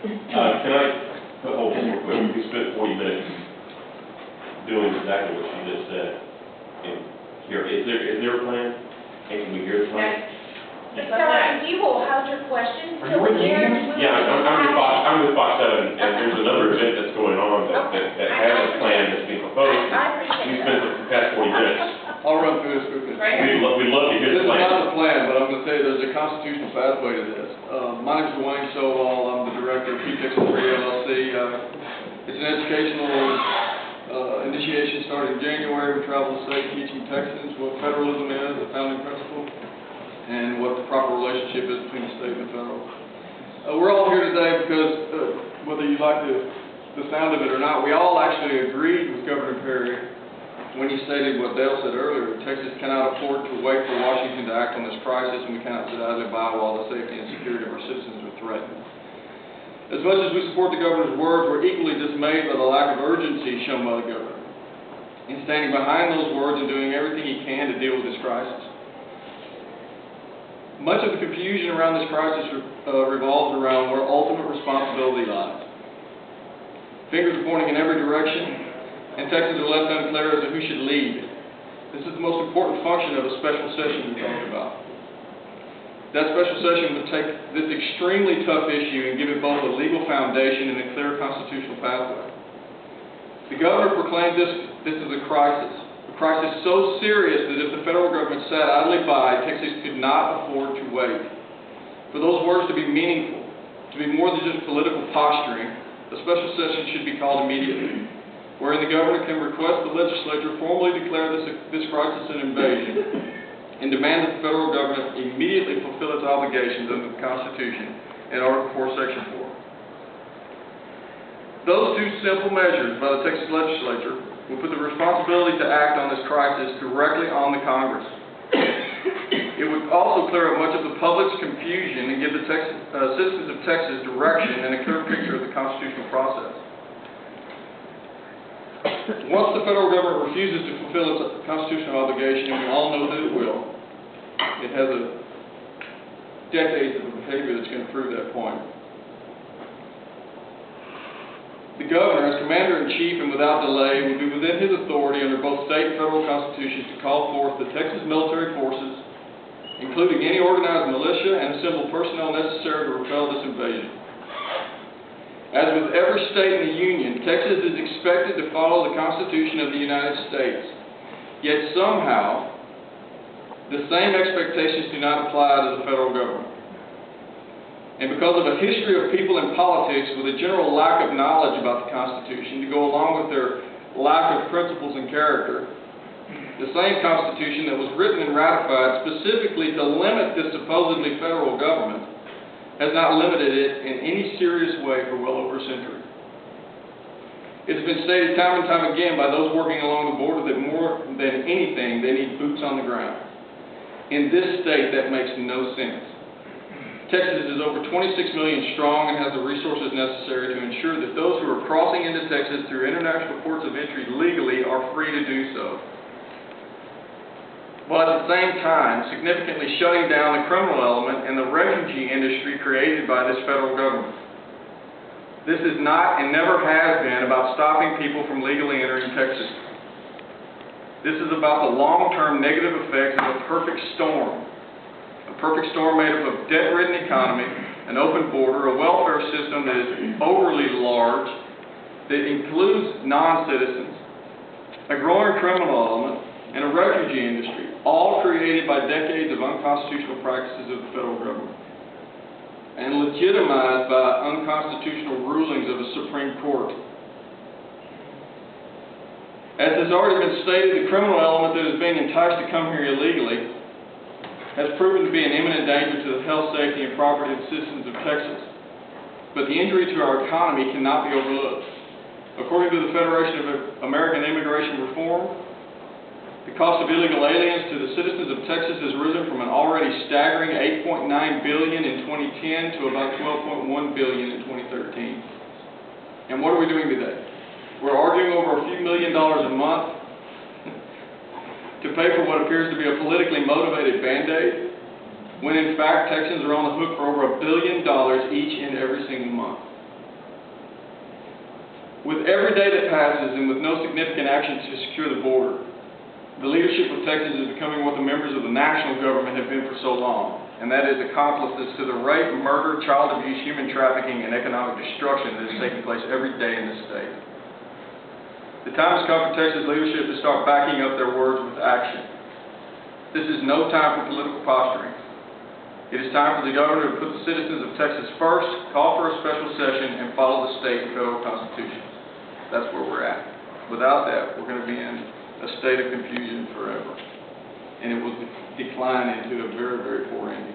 Can I hold this real quick? We spent 40 minutes doing exactly what she just said. And here, is there a plan? And can we hear the plan? Mr. Tarkington, you will hold your questions till the end. Yeah, I'm with Fox 7, and there's another event that's going on that has a plan that's being proposed. We spent the past 40 minutes. I'll run through this quickly. We'd love to hear the plan. This is not the plan, but I'm going to tell you there's a constitutional pathway to this. My name is Dwayne, Stovall. I'm the director of Texas 3 LLC. It's an educational initiation starting in January. We travel the state teaching Texans what federalism is, the founding principle, and what the proper relationship is between the state and the federal. We're all here today because, whether you like the sound of it or not, we all actually agreed with Governor Perry when he stated what Dale said earlier: Texas cannot afford to wait for Washington to act on this crisis, and we cannot sit idly by while the safety and security of our citizens are threatened. As much as we support the governor's words, we're equally dismayed by the lack of urgency shown by the governor in standing behind those words and doing everything he can to deal with this crisis. Much of the confusion around this crisis revolves around where ultimate responsibility lies. Fingers are pointing in every direction, and Texans are left unclear as to who should lead. This is the most important function of a special session we talked about. That special session would take this extremely tough issue and give it both a legal foundation and a clear constitutional pathway. The governor proclaimed this as a crisis so serious that if the federal government sat idly by, Texas could not afford to wait. For those words to be meaningful, to be more than just political posturing, a special session should be called immediately, wherein the governor can request the legislature formally declare this crisis an invasion and demand that the federal government immediately fulfill its obligations under the Constitution in Article 4, Section 4. Those two simple measures by the Texas Legislature will put the responsibility to act on this crisis directly on the Congress. It would also clear up much of the public's confusion and give the citizens of Texas direction and a clear picture of the constitutional process. Once the federal government refuses to fulfill its constitutional obligation, and we all know that it will, it has decades of behavior that's going to prove that point. The governor, as commander-in-chief and without delay, would be within his authority under both state and federal constitutions to call forth the Texas military forces, including any organized militia, and assemble personnel necessary to repel this invasion. As with every state in the Union, Texas is expected to follow the Constitution of the United States. Yet somehow, the same expectations do not apply to the federal government. And because of a history of people in politics with a general lack of knowledge about the Constitution to go along with their lack of principles and character, the same Constitution that was written and ratified specifically to limit this supposedly federal government has not limited it in any serious way for well over a century. It has been stated time and time again by those working along the border that more than anything, they need boots on the ground. In this state, that makes no sense. Texas is over 26 million strong and has the resources necessary to ensure that those who are crossing into Texas through international ports of entry legally are free to do so, while at the same time significantly shutting down the criminal element and the refugee industry created by this federal government. This is not and never has been about stopping people from legally entering Texas. This is about the long-term negative effects of a perfect storm. A perfect storm made up of a debt-ridden economy, an open border, a welfare system that is overly large, that includes non-citizens, a growing criminal element, and a refugee industry, all created by decades of unconstitutional practices of the federal government, and legitimized by unconstitutional rulings of the Supreme Court. As has already been stated, the criminal element that is being enticed to come here illegally has proven to be an imminent danger to the health, safety, and property of the citizens of Texas. But the injury to our economy cannot be overlooked. According to the Federation of American Immigration Reform, the cost of illegal aliens to the citizens of Texas has risen from an already staggering $8.9 billion in 2010 to about $12.1 billion in 2013. And what are we doing today? We're arguing over a few $1 million a month to pay for what appears to be a politically motivated Band-Aid, when in fact Texans are on the hook for over $1 billion each and every single month. With every day that passes and with no significant action to secure the border, the leadership of Texas is becoming what the members of the national government have been for so long, and that is accomplices to the rape, murder, child abuse, human trafficking, and economic destruction that is taking place every day in this state. The time has come for Texas leadership to start backing up their words with action. This is no time for political posturing. It is time for the governor to put the citizens of Texas first, call for a special session, and follow the state and federal constitutions. That's where we're at. Without that, we're going to be in a state of confusion forever, and it will decline into a very, very poor ending.